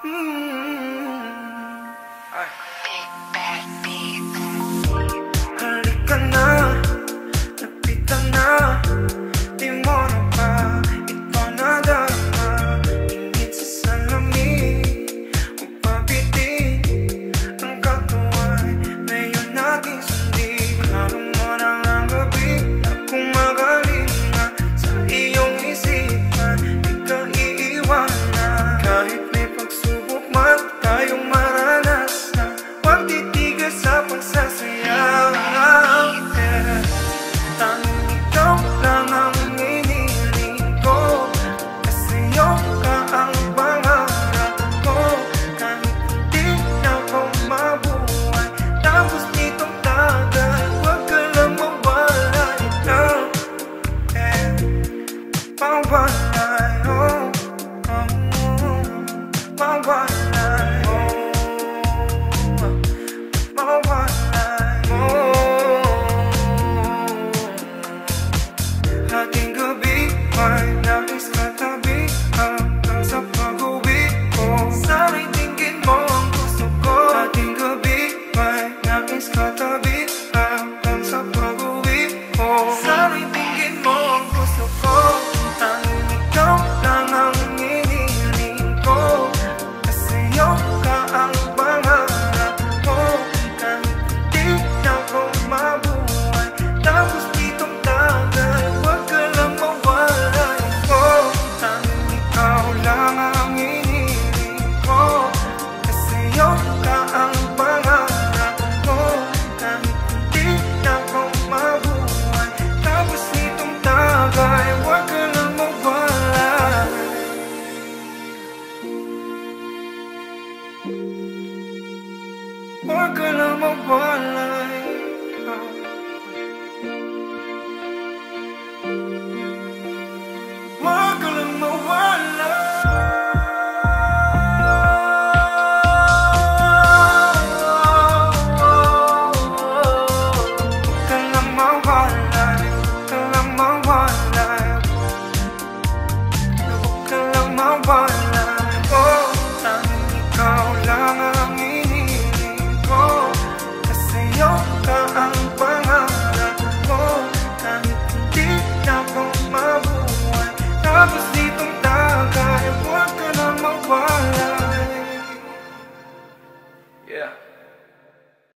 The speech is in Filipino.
Big Bad Beat. Halika na, lapitan na. Di mo na ba ito nadama? Ingit sa salamin, magpapitin ang katawan na yun nating sundin. Lalo mo na ang gabi na kumagaling na sa iyong isipan. Di ka iiwanan kahit may pagsubok man tayong maranasan. Huwag titigas sa pagsasayaw. Tanging ikaw lang ang iniling ko, kasi iyong ka ang pangarap ko. Kahit hindi na ako mabuhay tapos nitong tagal, huwag ka lang mawalay. Pawalay, oh.